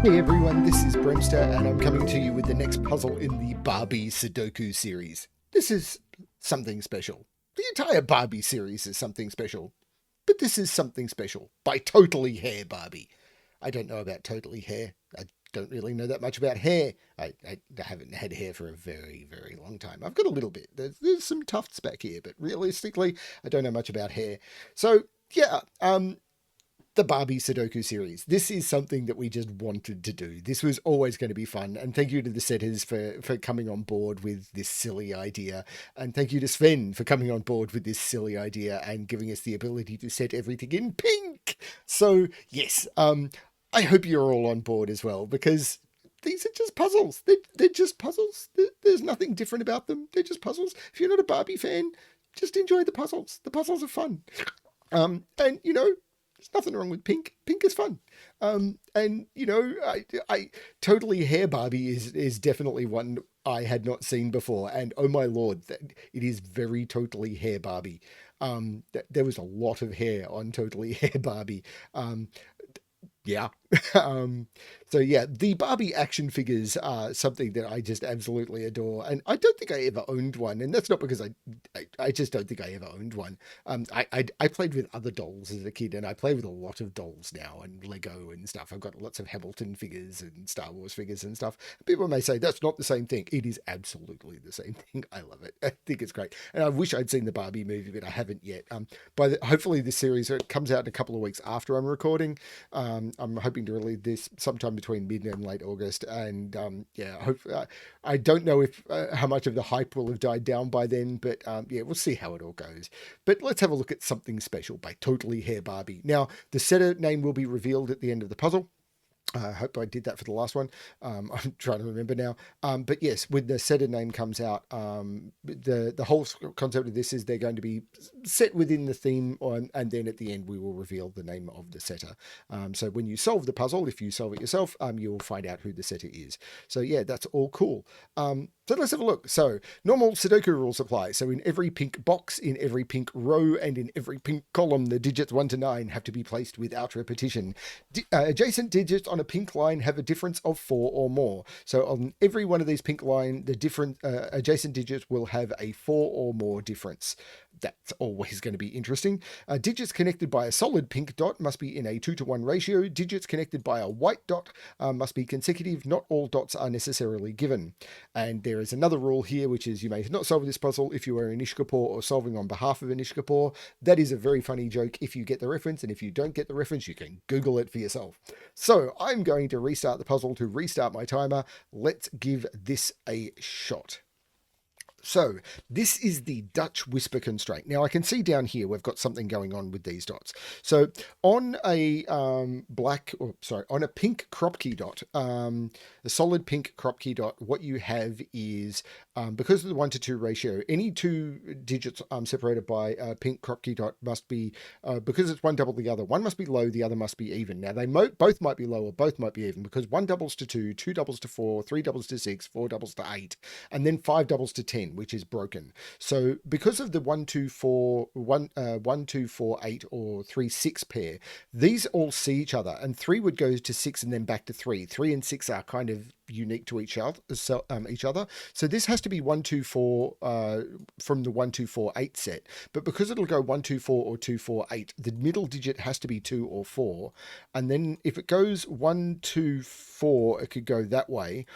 Hey everyone, this is BremSter and I'm coming to you with the next puzzle in the Barbie Sudoku series. This is something special. The entire Barbie series is something special. But this is something special by Totally Hair Barbie. I don't know about Totally Hair. I don't really know that much about hair. I haven't had hair for a very, very long time. I've got a little bit. There's some tufts back here, but realistically, I don't know much about hair. So, yeah, the Barbie Sudoku series. This is something that we just wanted to do. This was always going to be fun. And thank you to the setters for coming on board with this silly idea. And thank you to Sven for coming on board with this silly idea and giving us the ability to set everything in pink. So, yes, I hope you're all on board as well, because these are just puzzles. They're just puzzles. There's nothing different about them. They're just puzzles. If you're not a Barbie fan, just enjoy the puzzles. The puzzles are fun. And, you know, there's nothing wrong with pink. Pink is fun. And, you know, I Totally Hair Barbie is definitely one I had not seen before. And oh my Lord, it is very Totally Hair Barbie. There was a lot of hair on Totally Hair Barbie. Yeah. So yeah, the Barbie action figures are something that I just absolutely adore, and I don't think I ever owned one, and that's not because I just don't think I ever owned one. I played with other dolls as a kid, and I play with a lot of dolls now and Lego and stuff. I've got lots of Hamilton figures and Star Wars figures and stuff. People may say that's not the same thing. It is absolutely the same thing. I love it. I think it's great, and I wish I'd seen the Barbie movie, but I haven't yet. Hopefully this series, it comes out in a couple of weeks after I'm recording. I'm hoping to release this sometime between mid and late August, and I don't know if how much of the hype will have died down by then, but yeah, we'll see how it all goes. But let's have a look at something special by Totally Hair Barbie. Now, the setter name will be revealed at the end of the puzzle. I hope I did that for the last one. I'm trying to remember now. But yes, when the setter name comes out, the whole concept of this is they're going to be set within the theme, and then at the end we will reveal the name of the setter. So when you solve the puzzle, if you solve it yourself, you'll find out who the setter is. So yeah, that's all cool. So let's have a look. So normal Sudoku rules apply. So in every pink box, in every pink row, and in every pink column, the digits 1 to 9 have to be placed without repetition. Adjacent digits on a pink line have a difference of 4 or more. So on every one of these pink line, the different adjacent digits will have a 4 or more difference. That's always going to be interesting. Digits connected by a solid pink dot must be in a 2-to-1 ratio. Digits connected by a white dot must be consecutive. Not all dots are necessarily given. And there is another rule here, which is you may not solve this puzzle if you are Anish Kapoor or solving on behalf of Anish Kapoor. That is a very funny joke if you get the reference, and if you don't get the reference, you can Google it for yourself. So I'm going to restart the puzzle to restart my timer. Let's give this a shot. So this is the Dutch whisper constraint. Now I can see down here we've got something going on with these dots. So on a on a pink Kropki dot, the solid pink Kropki dot, what you have is because of the 1-to-2 ratio, any two digits separated by a pink Kropki dot must be because it's one double the other. One must be low, the other must be even. Now they both might be low or both might be even, because 1 doubles to 2, 2 doubles to 4, 3 doubles to 6, 4 doubles to 8, and then 5 doubles to 10. Which is broken. So because of the 1 2 4 1 1 2 4 8 or 3 6 pair, these all see each other, and 3 would go to 6 and then back to 3. 3 and 6 are kind of unique to each other. So this has to be 1 2 4 from the 1 2 4 8 set. But because it'll go 1 2 4 or 2 4 8, the middle digit has to be 2 or 4. And then if it goes 1 2 4, it could go that way.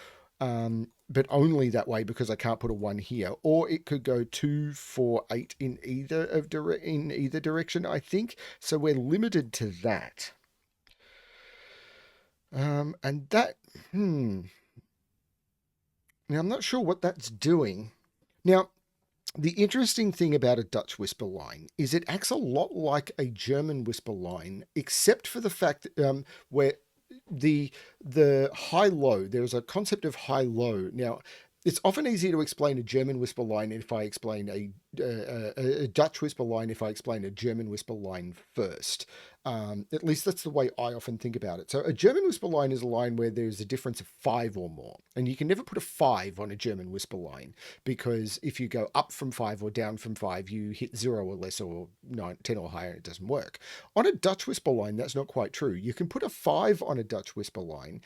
But only that way, because I can't put a 1 here. Or it could go 2, 4, 8 in either direction, I think. So we're limited to that. And that, now I'm not sure what that's doing. Now, the interesting thing about a Dutch whisper line is it acts a lot like a German whisper line, except for the fact where the high-low, there's a concept of high-low. Now, it's often easier to explain a German whisper line if I explain a Dutch whisper line if I explain a German whisper line first. At least that's the way I often think about it. So a German whisper line is a line where there's a difference of 5 or more. And you can never put a 5 on a German whisper line, because if you go up from 5 or down from 5, you hit 0 or less, or 9, 10 or higher, it doesn't work. On a Dutch whisper line, that's not quite true. You can put a 5 on a Dutch whisper line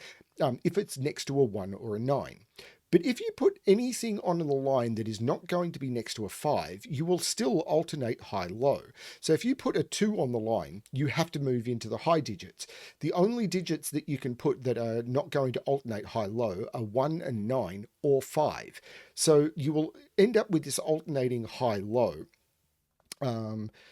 if it's next to a 1 or a 9. But if you put anything on the line that is not going to be next to a 5, you will still alternate high-low. So if you put a 2 on the line, you have to move into the high digits. The only digits that you can put that are not going to alternate high-low are 1 and 9 or 5. So you will end up with this alternating high-low.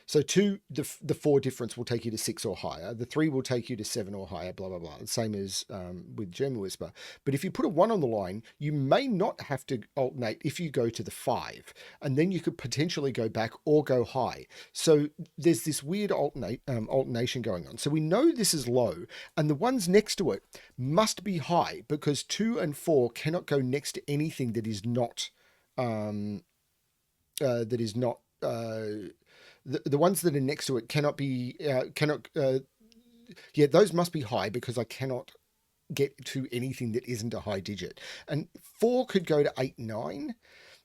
So the 4 difference will take you to 6 or higher. The 3 will take you to 7 or higher, blah, blah, blah. The same as with German whisper. But if you put a 1 on the line, you may not have to alternate if you go to the 5. And then you could potentially go back or go high. So there's this weird alternation going on. So we know this is low, and the ones next to it must be high, because 2 and 4 cannot go next to anything that is not the ones that are next to it cannot be those must be high, because I cannot get to anything that isn't a high digit. And 4 could go to 8, 9.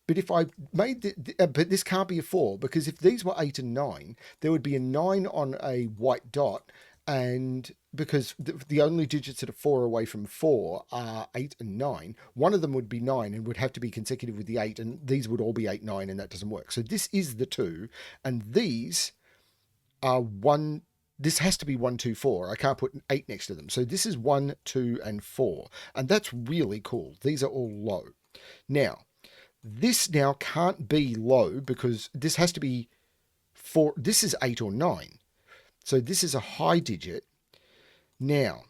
But if I made but this can't be a 4, because if these were 8 and 9, there would be a 9 on a white dot. And because the only digits that are 4 away from 4 are 8 and 9, one of them would be 9 and would have to be consecutive with the 8, and these would all be 8, 9, and that doesn't work. So this is the 2, and these are 1. This has to be 1, 2, 4. I can't put an 8 next to them. So this is 1, 2, and 4, and that's really cool. These are all low. Now, this now can't be low, because this has to be 4. This is 8 or 9. So this is a high digit. Now,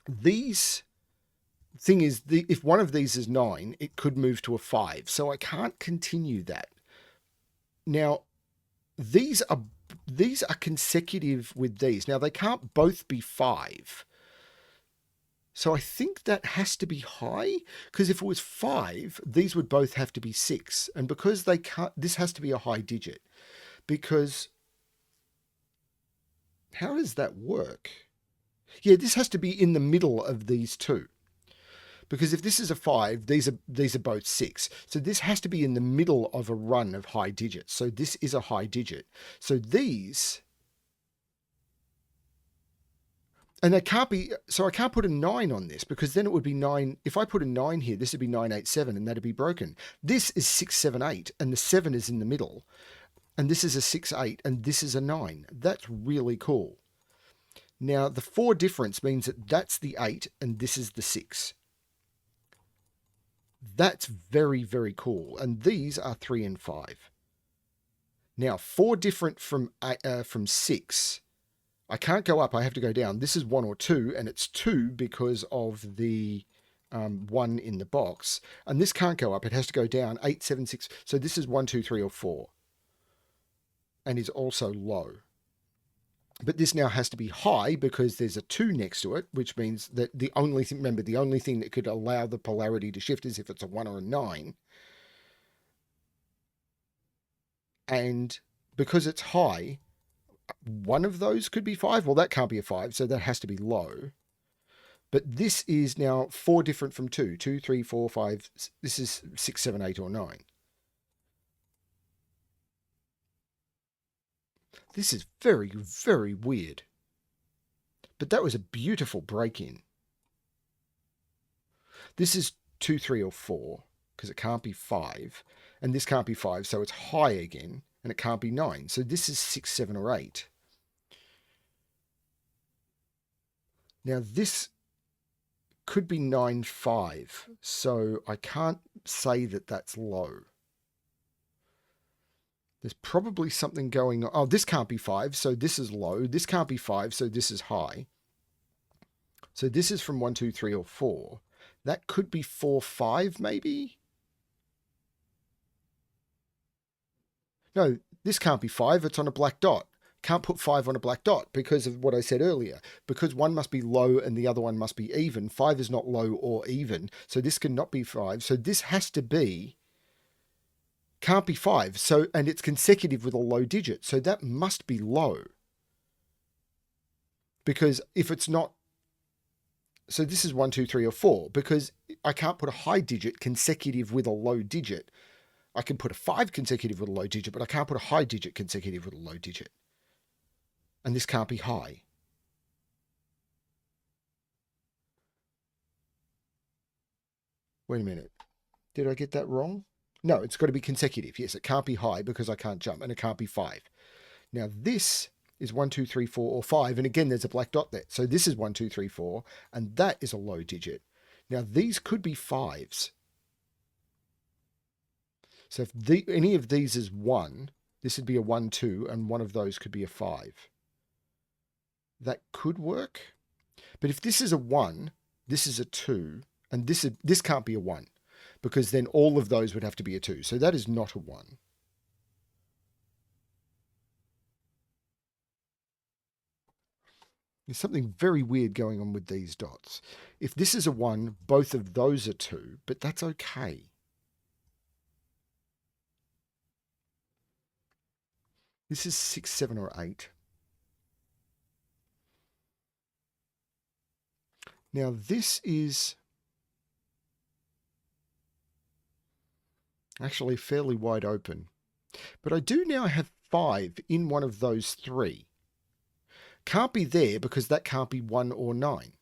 these thing is, if one of these is 9, it could move to a 5. So I can't continue that. Now, these are consecutive with these. Now, they can't both be 5. So I think that has to be high, because if it was 5, these would both have to be 6. And because they can't, this has to be a high digit, because how does that work? Yeah, this has to be in the middle of these two. Because if this is a 5, these are both 6. So this has to be in the middle of a run of high digits. So this is a high digit. So these, and they can't be, so I can't put a 9 on this, because then it would be 9. If I put a 9 here, this would be 9, 8, 7, and that'd be broken. This is 6, 7, 8, and the 7 is in the middle. And this is a 6, 8, and this is a 9. That's really cool. Now, the 4 difference means that that's the 8, and this is the 6. That's very, very cool. And these are 3 and 5. Now, 4 different from 6. I can't go up. I have to go down. This is 1 or 2, and it's 2 because of the 1 in the box. And this can't go up. It has to go down. 8, 7, 6. So this is 1, 2, 3, or 4. And is also low. But this now has to be high, because there's a 2 next to it, which means that the only thing, remember, the only thing that could allow the polarity to shift is if it's a 1 or a 9. And because it's high, one of those could be 5. Well, that can't be a 5, so that has to be low. But this is now 4 different from 2. 2, 3, 4, 5. This is 6, 7, 8, or 9. This is very, very weird. But that was a beautiful break-in. This is 2, 3, or 4, because it can't be 5. And this can't be 5, so it's high again. And it can't be 9. So this is 6, 7, or 8. Now this could be 9, 5. So I can't say that that's low. There's probably something going on. Oh, this can't be 5, so this is low. This can't be 5, so this is high. So this is from 1, 2, 3, or 4. That could be 4, 5, maybe? No, this can't be 5. It's on a black dot. Can't put 5 on a black dot because of what I said earlier. Because one must be low and the other one must be even. 5 is not low or even. So this cannot be 5. So this has to be... Can't be 5. So, and it's consecutive with a low digit. So that must be low. Because if it's not, so this is 1, 2, 3, or 4, because I can't put a high digit consecutive with a low digit. I can put a 5 consecutive with a low digit, but I can't put a high digit consecutive with a low digit. And this can't be high. Wait a minute. Did I get that wrong? No, it's got to be consecutive. Yes, it can't be high because I can't jump, and it can't be 5. Now this is 1, 2, 3, 4, or 5. And again, there's a black dot there. So this is 1, 2, 3, 4, and that is a low digit. Now these could be 5s. So if any of these is 1, this would be a 1, 2, and one of those could be a 5. That could work. But if this is a 1, this is a 2, and this can't be a 1, because then all of those would have to be a 2. So that is not a 1. There's something very weird going on with these dots. If this is a 1, both of those are 2, but that's okay. This is 6, 7, or 8. Now this is actually fairly wide open. But I do now have 5 in one of those 3. Can't be there because that can't be 1 or 9.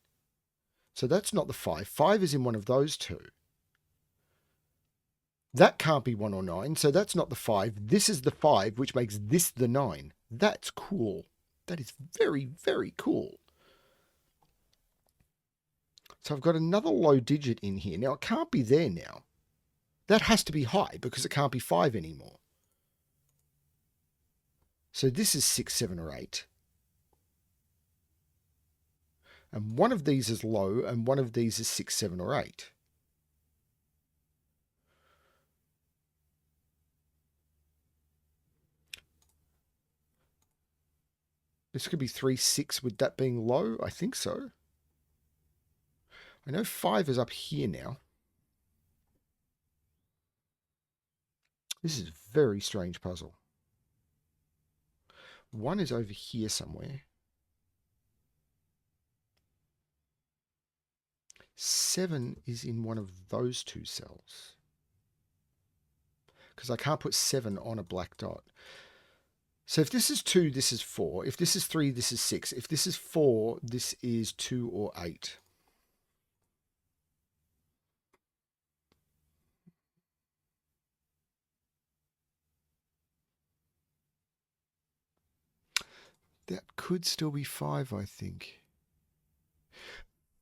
So that's not the 5. 5 is in one of those 2. That can't be 1 or 9, so that's not the 5. This is the 5, which makes this the 9. That's cool. That is very, very cool. So I've got another low digit in here. Now, it can't be there now. That has to be high because it can't be 5 anymore. So this is 6, 7, or 8. And one of these is low, and one of these is 6, 7, or 8. This could be 3, 6 with that being low. I think so. I know 5 is up here now. This is a very strange puzzle. 1 is over here somewhere. 7 is in one of those 2 cells. Because I can't put 7 on a black dot. So if this is 2, this is 4. If this is 3, this is 6. If this is 4, this is 2 or 8. That could still be 5, I think.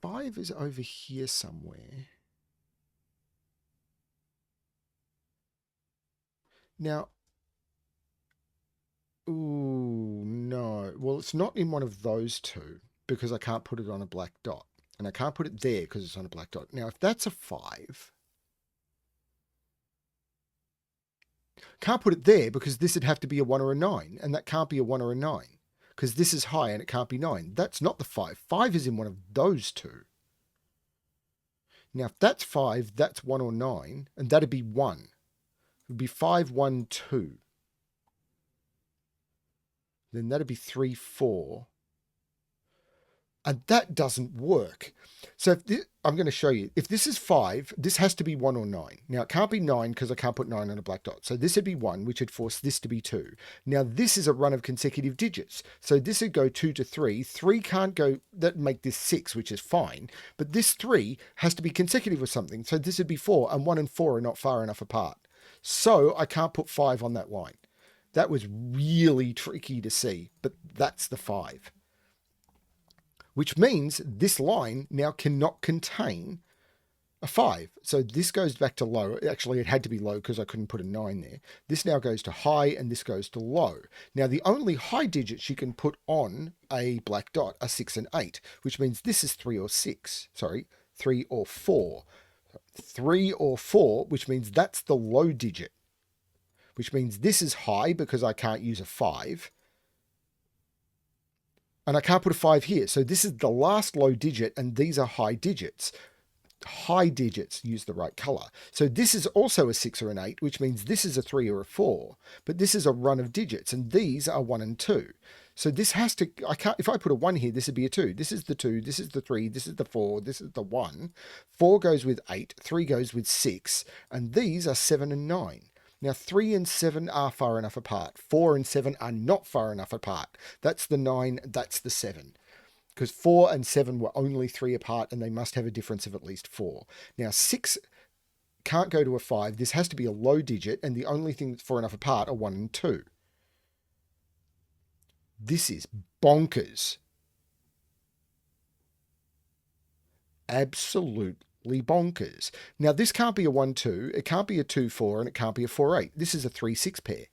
5 is over here somewhere. Now, ooh, no. Well, it's not in one of those 2 because I can't put it on a black dot. And I can't put it there because it's on a black dot. Now, if that's a 5, can't put it there because this would have to be a 1 or a 9. And that can't be a 1 or a 9 because this is high and it can't be 9. That's not the 5. 5 is in one of those 2. Now, if that's 5, that's 1 or 9, and that'd be 1. It would be 5, 1, 2. Then that'd be 3, 4. And that doesn't work. So if this, I'm going to show you. If this is 5, this has to be 1 or 9. Now, it can't be 9 because I can't put 9 on a black dot. So this would be 1, which would force this to be 2. Now, this is a run of consecutive digits. So this would go 2 to 3. 3 can't go, that make this 6, which is fine. But this 3 has to be consecutive with something. So this would be 4, and 1 and 4 are not far enough apart. So I can't put 5 on that line. That was really tricky to see, but that's the 5. Which means this line now cannot contain a 5. So this goes back to low. Actually, it had to be low because I couldn't put a 9 there. This now goes to high and this goes to low. Now, the only high digits you can put on a black dot are 6 and 8, which means this is 3 or 6. Sorry, 3 or 4. 3 or 4, which means that's the low digit. Which means this is high because I can't use a 5. And I can't put a 5 here. So this is the last low digit, and these are high digits. High digits use the right color. So this is also a 6 or an 8, which means this is a 3 or a 4. But this is a run of digits, and these are 1 and 2. So this has to, I can't, if I put a 1 here, this would be a 2. This is the 2, this is the 3, this is the 4, this is the 1. 4 goes with 8, 3 goes with 6, and these are 7 and 9. Now 3 and 7 are far enough apart. 4 and 7 are not far enough apart. That's the 9, that's the 7. Because 4 and 7 were only 3 apart, and they must have a difference of at least 4. Now 6 can't go to a 5. This has to be a low digit, and the only thing that's far enough apart are 1 and 2. This is bonkers. Absolutely bonkers. Now, this can't be a 1-2, it can't be a 2-4, and it can't be a 4-8. This is a 3-6 pair.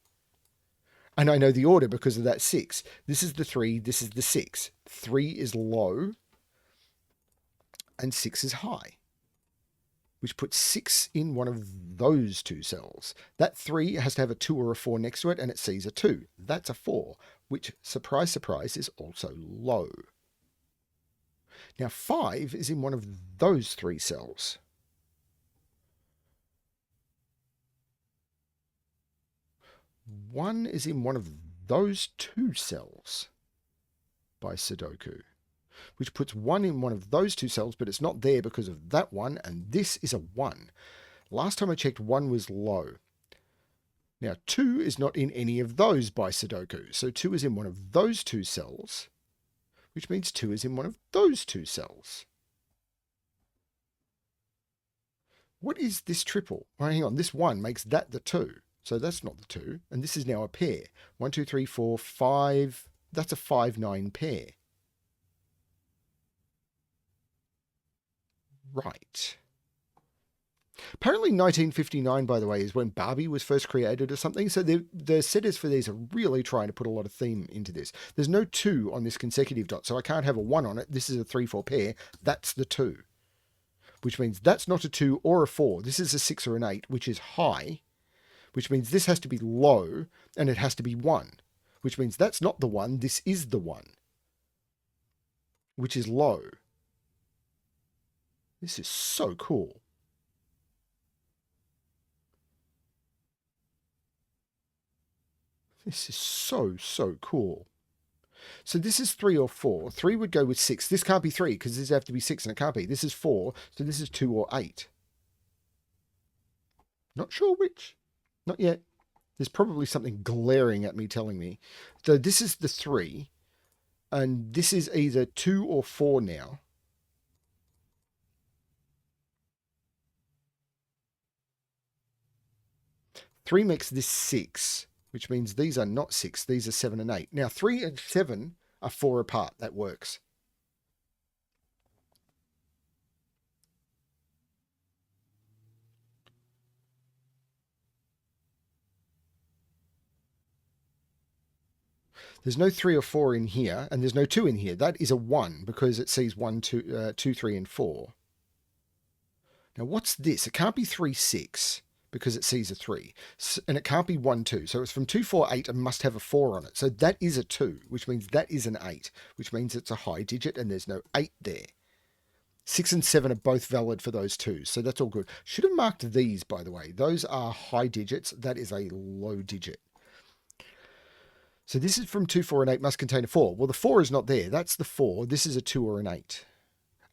And I know the order because of that 6. This is the 3, this is the 6. 3 is low, and 6 is high, which puts 6 in one of those two cells. That 3 has to have a 2 or a 4 next to it, and it sees a 2. That's a 4, which, surprise, surprise, is also low. Now 5 is in one of those 3 cells. One is in one of those 2 cells by Sudoku, which puts 1 in one of those 2 cells, but it's not there because of that 1, and this is a 1. Last time I checked, 1 was low. Now 2 is not in any of those by Sudoku, so 2 is in one of those 2 cells, which means 2 is in one of those 2 cells. What is this triple? Oh, hang on, this 1 makes that the 2, so that's not the 2, and this is now a pair. 1, 2, 3, 4, 5, that's a 5-9 pair. Right. Apparently 1959, by the way, is when Barbie was first created or something. So the setters for these are really trying to put a lot of theme into this. There's no 2 on this consecutive dot, so I can't have a 1 on it. This is a 3-4 pair. That's the 2, which means that's not a 2 or a 4. This is a 6 or an 8, which is high, which means this has to be low, and it has to be 1, which means that's not the 1. This is the 1, which is low. This is so cool. This is so, so cool. So this is 3 or 4. 3 would go with 6. This can't be 3 because this have to be 6 and it can't be. This is 4, so this is 2 or 8. Not sure which. Not yet. There's probably something glaring at me telling me. So this is the 3, and this is either 2 or 4 now. Three makes this 6, which means these are not 6. These are 7 and 8. Now 3 and 7 are 4 apart. That works. There's no 3 or 4 in here, and there's no 2 in here. That is a 1 because it sees 1, 2, 2, 3, and 4. Now what's this? It can't be 3, 6. Because it sees a 3. And it can't be 1, 2. So it's from 2, 4, 8 and must have a 4 on it. So that is a 2, which means that is an 8, which means it's a high digit and there's no 8 there. 6 and 7 are both valid for those 2s, so that's all good. Should have marked these, by the way. Those are high digits. That is a low digit. So this is from 2, 4, and 8 must contain a 4. Well, the 4 is not there. That's the 4. This is a 2 or an 8.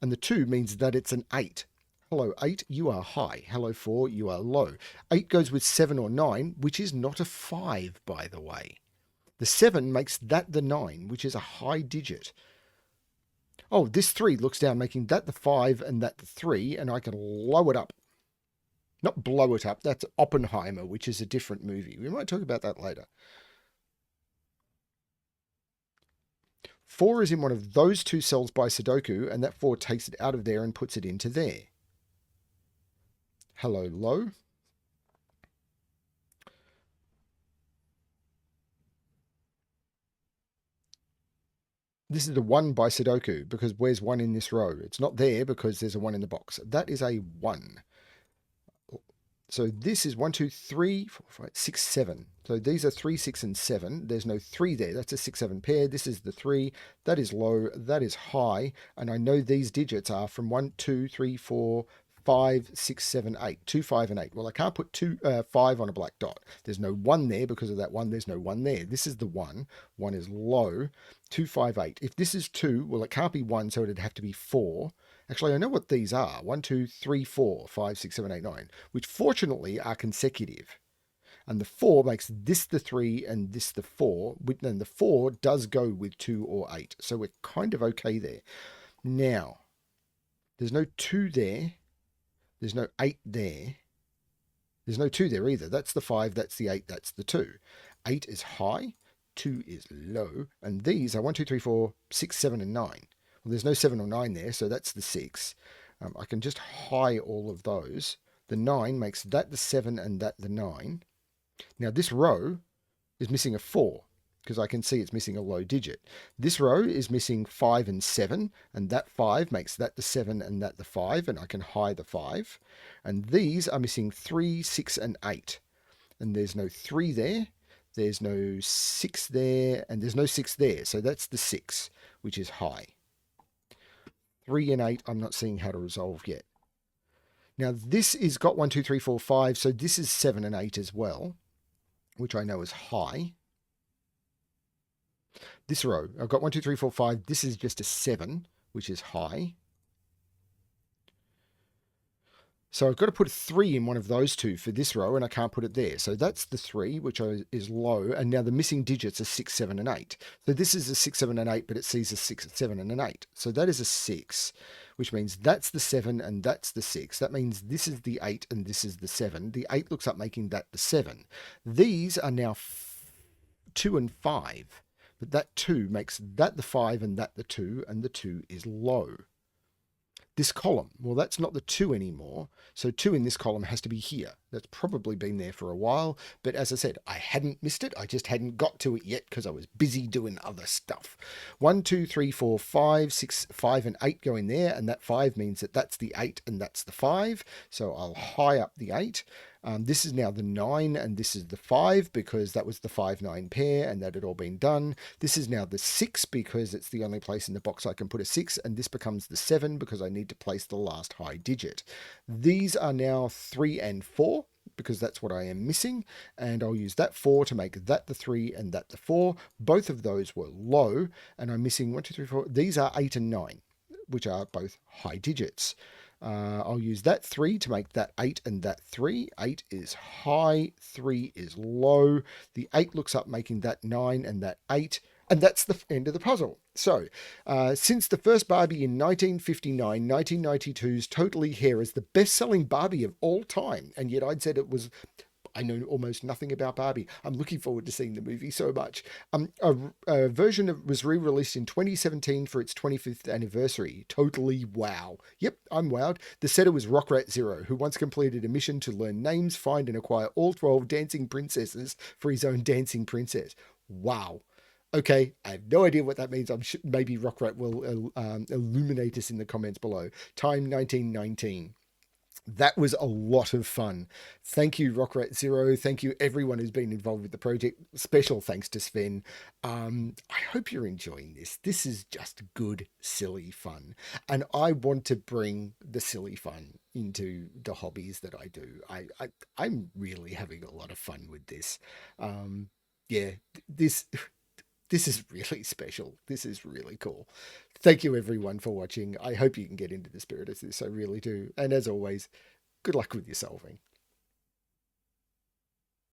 And the 2 means that it's an 8. Hello 8, you are high. Hello 4, you are low. 8 goes with 7 or 9, which is not a 5, by the way. The 7 makes that the 9, which is a high digit. Oh, this 3 looks down, making that the 5 and that the 3, and I can low it up. Not blow it up, that's Oppenheimer, which is a different movie. We might talk about that later. 4 is in one of those 2 cells by Sudoku, and that 4 takes it out of there and puts it into there. Hello, low. This is the 1 by Sudoku, because where's 1 in this row? It's not there because there's a 1 in the box. That is a 1. So this is 1, 2, 3, 4, 5, 6, 7. So these are 3, 6, and 7. There's no 3 there. That's a 6, 7 pair. This is the 3. That is low. That is high. And I know these digits are from 1, 2, 3, 4, 5, 6, 7, 8. 2, 5, and 8. Well, I can't put 5 on a black dot. There's no 1 there because of that 1. There's no 1 there. This is the 1. 1 is low. 2, 5, 8. If this is 2, well, it can't be 1, so it'd have to be 4. Actually, I know what these are. 1, 2, 3, 4, 5, 6, 7, 8, 9, which fortunately are consecutive. And the 4 makes this the 3 and this the 4. And the 4 does go with 2 or 8. So we're kind of okay there. Now, there's no 2 there. There's no 8 there. There's no 2 there either. That's the 5, that's the 8, that's the 2. 8 is high, 2 is low, and these are 1, 2, 3, 4, 6, 7, and 9. Well, there's no 7 or 9 there, so that's the 6. I can just high all of those. The 9 makes that the 7 and that the 9. Now this row is missing a 4, because I can see it's missing a low digit. This row is missing 5 and 7, and that 5 makes that the 7 and that the 5, and I can high the 5. And these are missing 3, 6, and 8. And there's no 3 there, there's no 6 there, and there's no 6 there. So that's the 6, which is high. 3 and 8, I'm not seeing how to resolve yet. Now this is got 1, 2, 3, 4, 5, so this is 7 and 8 as well, which I know is high. This row, I've got 1, 2, 3, 4, 5. This is just a 7, which is high. So I've got to put a 3 in one of those two for this row, and I can't put it there. So that's the 3, which is low. And now the missing digits are 6, 7, and 8. So this is a 6, 7, and 8, but it sees a 6, 7, and an 8. So that is a 6, which means that's the 7 and that's the 6. That means this is the 8 and this is the 7. The 8 looks up making that the 7. These are now 2 and 5. But that 2 makes that the 5 and that the 2, and the 2 is low. This column, well, that's not the 2 anymore. So 2 in this column has to be here. That's probably been there for a while. But as I said, I hadn't missed it. I just hadn't got to it yet because I was busy doing other stuff. 1, 2, 3, 4, 5, 6, 5, and 8 go in there. And that 5 means that that's the 8 and that's the 5. So I'll high up the 8. This is now the 9 and this is the 5 because that was the 5-9 pair and that had all been done. This is now the 6 because it's the only place in the box I can put a 6, and this becomes the 7 because I need to place the last high digit. These are now 3 and 4 because that's what I am missing, and I'll use that 4 to make that the 3 and that the 4. Both of those were low, and I'm missing 1, 2, 3, 4. These are 8 and 9, which are both high digits. I'll use that 3 to make that 8 and that 3. 8 is high, 3 is low. The 8 looks up making that 9 and that 8. And that's the end of the puzzle. So, since the first Barbie in 1959, 1992's Totally Hair is the best-selling Barbie of all time. And yet I'd said it was... I know almost nothing about Barbie. I'm looking forward to seeing the movie so much. A version was re-released in 2017 for its 25th anniversary. Totally wow. Yep, I'm wowed. The setter was Rockrat Zero, who once completed a mission to learn names, find and acquire all 12 dancing princesses for his own dancing princess. Wow. Okay, I have no idea what that means. Maybe Rockrat will illuminate us in the comments below. Time 1919. That was a lot of fun. Thank you, Rockrat Zero. Thank you, everyone who's been involved with the project. Special thanks to Sven. I hope you're enjoying this. This is just good, silly fun. And I want to bring the silly fun into the hobbies that I do. I'm really having a lot of fun with this. Yeah, this is really special. This is really cool. Thank you everyone for watching. I hope you can get into the spirit of this. I really do. And as always, good luck with your solving.